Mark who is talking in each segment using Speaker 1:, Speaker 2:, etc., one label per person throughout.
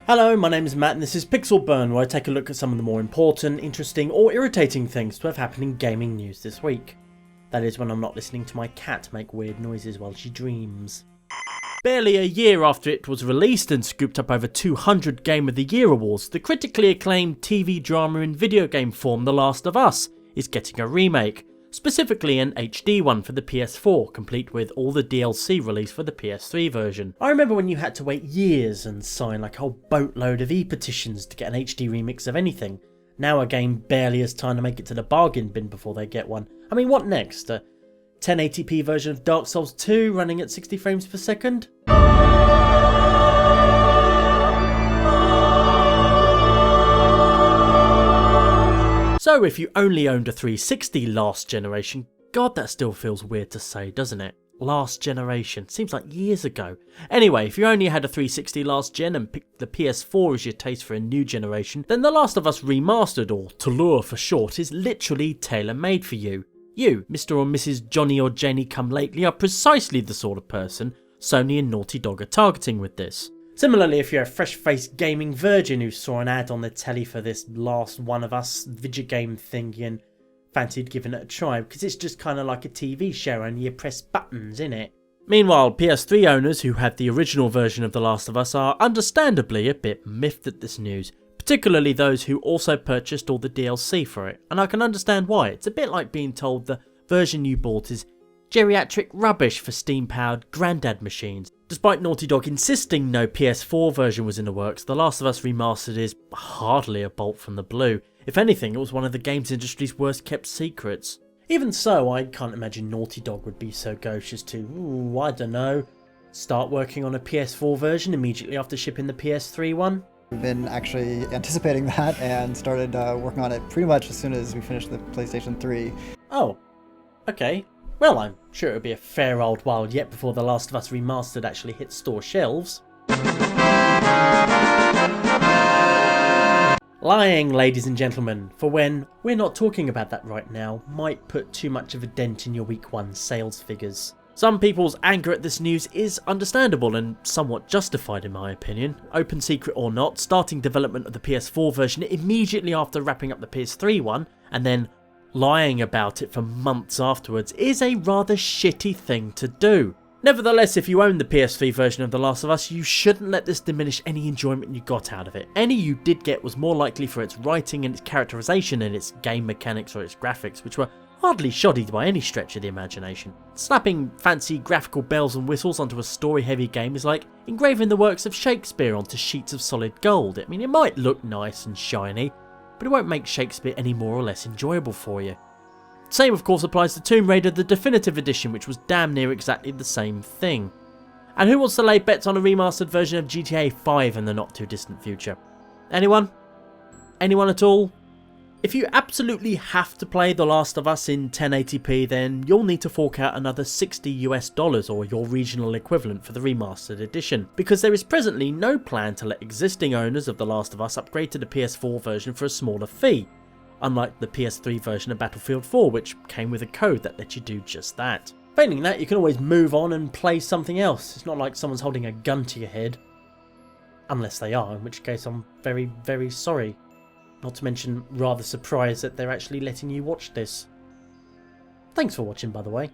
Speaker 1: Hello, my name is Matt and this is Pixel Burn, where I take a look at some of the more important, interesting or irritating things to have happened in gaming news this week. That is when I'm not listening to my cat make weird noises while she dreams. Barely a year after it was released and scooped up over 200 Game of the Year awards, the critically acclaimed TV drama in video game form The Last of Us is getting a remake, specifically an HD one for the PS4, complete with all the DLC released for the PS3 version. I remember when you had to wait years and sign like a whole boatload of e-petitions to get an HD remix of anything. Now a game barely has time to make it to the bargain bin before they get one. I mean, what next? A 1080p version of Dark Souls 2 running at 60 frames per second? So if you only owned a 360 last generation, god that still feels weird to say, doesn't it? Last generation, seems like years ago. Anyway, if you only had a 360 last gen and picked the PS4 as your taste for a new generation, then The Last of Us Remastered, or Tallure for short, is literally tailor-made for you. You, Mr. or Mrs. Johnny or Janie come lately, are precisely the sort of person Sony and Naughty Dog are targeting with this. Similarly, if you're a fresh-faced gaming virgin who saw an ad on the telly for this Last One of Us video game thingy and fancied giving it a try, because it's just kind of like a TV show and you press buttons, innit? Meanwhile, PS3 owners who had the original version of The Last of Us are understandably a bit miffed at this news, particularly those who also purchased all the DLC for it, and I can understand why. It's a bit like being told the version you bought is geriatric rubbish for steam-powered grandad machines. Despite Naughty Dog insisting no PS4 version was in the works, The Last of Us Remastered is hardly a bolt from the blue. If anything, it was one of the games industry's worst kept secrets. Even so, I can't imagine Naughty Dog would be so gauche as to, I don't know, start working on a PS4 version immediately after shipping the PS3 one.
Speaker 2: We've been actually anticipating that and started working on it pretty much as soon as we finished the PlayStation 3.
Speaker 1: Oh, okay. Well, I'm sure it would be a fair old while yet before The Last of Us Remastered actually hits store shelves. Lying, ladies and gentlemen, for when we're not talking about that right now, might put too much of a dent in your week 1 sales figures. Some people's anger at this news is understandable and somewhat justified in my opinion. Open secret or not, starting development of the PS4 version immediately after wrapping up the PS3 one, and then lying about it for months afterwards is a rather shitty thing to do. Nevertheless, if you own the PS3 version of The Last of Us, you shouldn't let this diminish any enjoyment you got out of it. Any you did get was more likely for its writing and its characterization than its game mechanics or its graphics, which were hardly shoddy by any stretch of the imagination. Slapping fancy graphical bells and whistles onto a story-heavy game is like engraving the works of Shakespeare onto sheets of solid gold. I mean, it might look nice and shiny, but it won't make Shakespeare any more or less enjoyable for you. Same of course applies to Tomb Raider the Definitive Edition, which was damn near exactly the same thing. And who wants to lay bets on a remastered version of GTA 5 in the not too distant future? Anyone? Anyone at all? If you absolutely have to play The Last of Us in 1080p, then you'll need to fork out another $60 or your regional equivalent for the remastered edition, because there is presently no plan to let existing owners of The Last of Us upgrade to the PS4 version for a smaller fee, unlike the PS3 version of Battlefield 4, which came with a code that lets you do just that. Failing that, you can always move on and play something else. It's not like someone's holding a gun to your head. Unless they are, in which case I'm very, very sorry. Not to mention rather surprised that they're actually letting you watch this. Thanks for watching, by the way.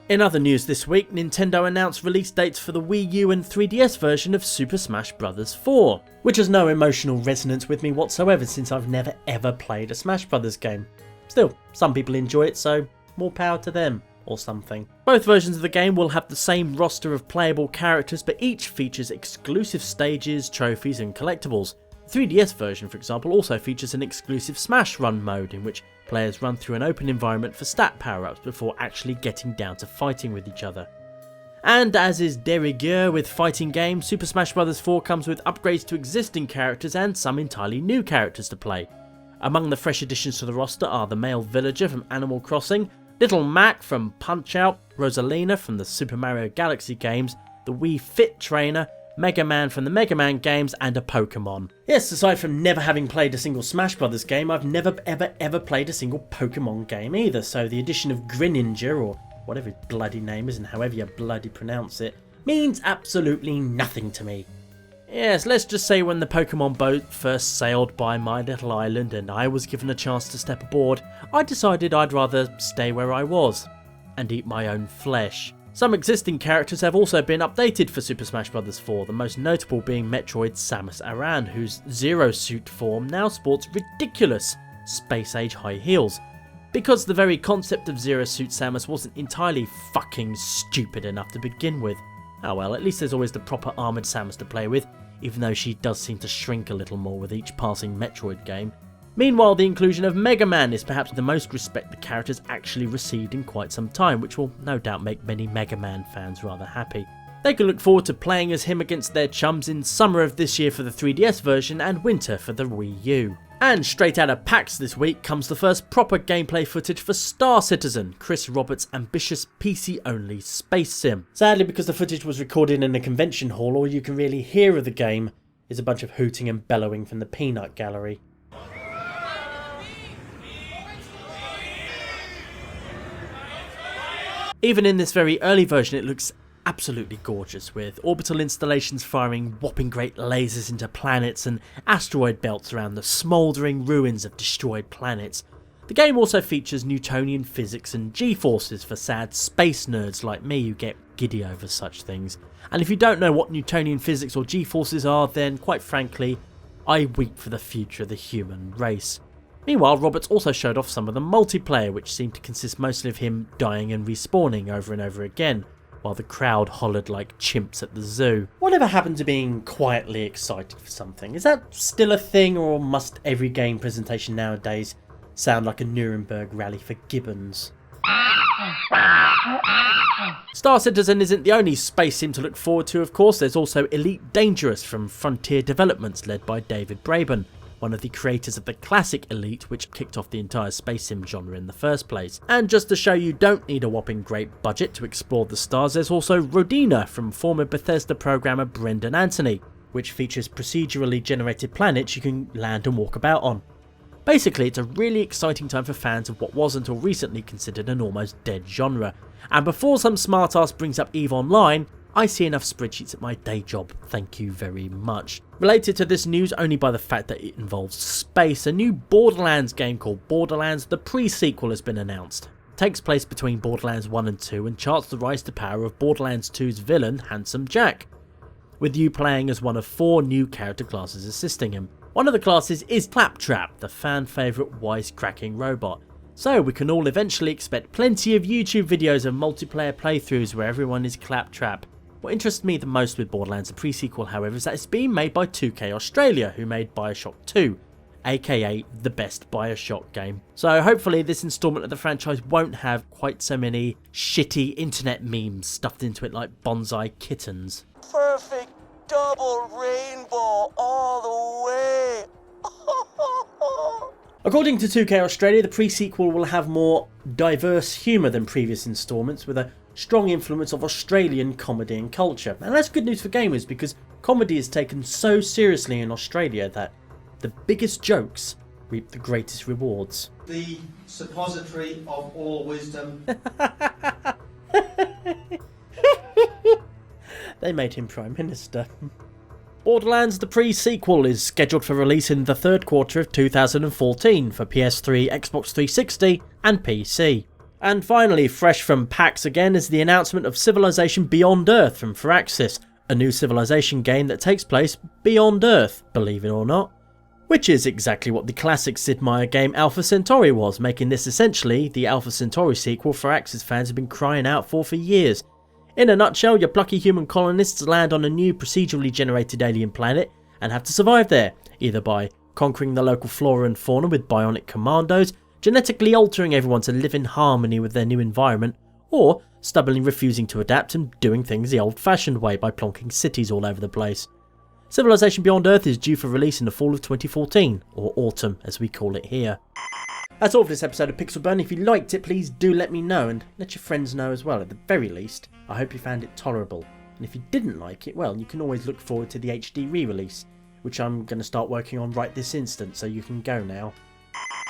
Speaker 1: In other news this week, Nintendo announced release dates for the Wii U and 3DS version of Super Smash Bros. 4, which has no emotional resonance with me whatsoever since I've never ever played a Smash Bros. Game. Still, some people enjoy it, so more power to them, or something. Both versions of the game will have the same roster of playable characters, but each features exclusive stages, trophies and collectibles. The 3DS version, for example, also features an exclusive Smash Run mode in which players run through an open environment for stat power-ups before actually getting down to fighting with each other. And as is de rigueur with fighting games, Super Smash Bros. 4 comes with upgrades to existing characters and some entirely new characters to play. Among the fresh additions to the roster are the male villager from Animal Crossing, Little Mac from Punch-Out, Rosalina from the Super Mario Galaxy games, the Wii Fit Trainer, Mega Man from the Mega Man games, and a Pokemon. Yes, aside from never having played a single Smash Brothers game, I've never ever played a single Pokemon game either, so the addition of Greninja, or whatever his bloody name is and however you bloody pronounce it, means absolutely nothing to me. Yes, let's just say when the Pokemon boat first sailed by my little island and I was given a chance to step aboard, I decided I'd rather stay where I was and eat my own flesh. Some existing characters have also been updated for Super Smash Bros. 4, the most notable being Metroid Samus Aran, whose Zero Suit form now sports ridiculous space-age high heels. Because the very concept of Zero Suit Samus wasn't entirely fucking stupid enough to begin with. Oh well, at least there's always the proper armoured Samus to play with, even though she does seem to shrink a little more with each passing Metroid game. Meanwhile, the inclusion of Mega Man is perhaps the most respect the character's actually received in quite some time, which will no doubt make many Mega Man fans rather happy. They can look forward to playing as him against their chums in summer of this year for the 3DS version and winter for the Wii U. And straight out of PAX this week comes the first proper gameplay footage for Star Citizen, Chris Roberts' ambitious PC-only space sim. Sadly, because the footage was recorded in a convention hall, all you can really hear of the game is a bunch of hooting and bellowing from the peanut gallery. Even in this very early version, it looks absolutely gorgeous, with orbital installations firing whopping great lasers into planets and asteroid belts around the smouldering ruins of destroyed planets. The game also features Newtonian physics and G-forces for sad space nerds like me who get giddy over such things. And if you don't know what Newtonian physics or G-forces are, then quite frankly, I weep for the future of the human race. Meanwhile, Roberts also showed off some of the multiplayer, which seemed to consist mostly of him dying and respawning over and over again, while the crowd hollered like chimps at the zoo. Whatever happened to being quietly excited for something? Is that still a thing, or must every game presentation nowadays sound like a Nuremberg rally for gibbons? Star Citizen isn't the only space sim to look forward to, of course. There's also Elite Dangerous from Frontier Developments, led by David Braben, one of the creators of the classic Elite, which kicked off the entire space sim genre in the first place. And just to show you don't need a whopping great budget to explore the stars, there's also Rodina from former Bethesda programmer Brendan Anthony, which features procedurally generated planets you can land and walk about on. Basically, it's a really exciting time for fans of what was until recently considered an almost dead genre. And before some smartass brings up EVE Online, I see enough spreadsheets at my day job, thank you very much. Related to this news only by the fact that it involves space, a new Borderlands game called Borderlands the Pre-Sequel has been announced. It takes place between Borderlands 1 and 2 and charts the rise to power of Borderlands 2's villain, Handsome Jack, with you playing as one of 4 new character classes assisting him. One of the classes is Claptrap, the fan favourite wisecracking robot. So we can all eventually expect plenty of YouTube videos of multiplayer playthroughs where everyone is Claptrap. What interests me the most with Borderlands the Pre-Sequel, however, is that it's being made by 2K Australia, who made Bioshock 2, aka the best Bioshock game. So hopefully this instalment of the franchise won't have quite so many shitty internet memes stuffed into it like bonsai kittens.
Speaker 3: Perfect double rainbow all the way.
Speaker 1: According to 2K Australia, the Pre-Sequel will have more diverse humour than previous instalments, with a strong influence of Australian comedy and culture. And that's good news for gamers, because comedy is taken so seriously in Australia that the biggest jokes reap the greatest rewards.
Speaker 4: The suppository of all wisdom.
Speaker 1: They made him Prime Minister. Borderlands the Pre-Sequel is scheduled for release in the third quarter of 2014 for PS3, Xbox 360 and PC. And finally, fresh from PAX again, is the announcement of Civilization Beyond Earth from Firaxis, a new Civilization game that takes place beyond Earth, believe it or not. Which is exactly what the classic Sid Meier game Alpha Centauri was, making this essentially the Alpha Centauri sequel Firaxis fans have been crying out for years. In a nutshell, your plucky human colonists land on a new procedurally generated alien planet and have to survive there, either by conquering the local flora and fauna with bionic commandos, genetically altering everyone to live in harmony with their new environment, or stubbornly refusing to adapt and doing things the old-fashioned way by plonking cities all over the place. Civilization Beyond Earth is due for release in the fall of 2014, or autumn as we call it here. That's all for this episode of Pixel Burn. If you liked it, please do let me know, and let your friends know as well. At the very least, I hope you found it tolerable. And if you didn't like it, well, you can always look forward to the HD re-release, which I'm going to start working on right this instant, so you can go now.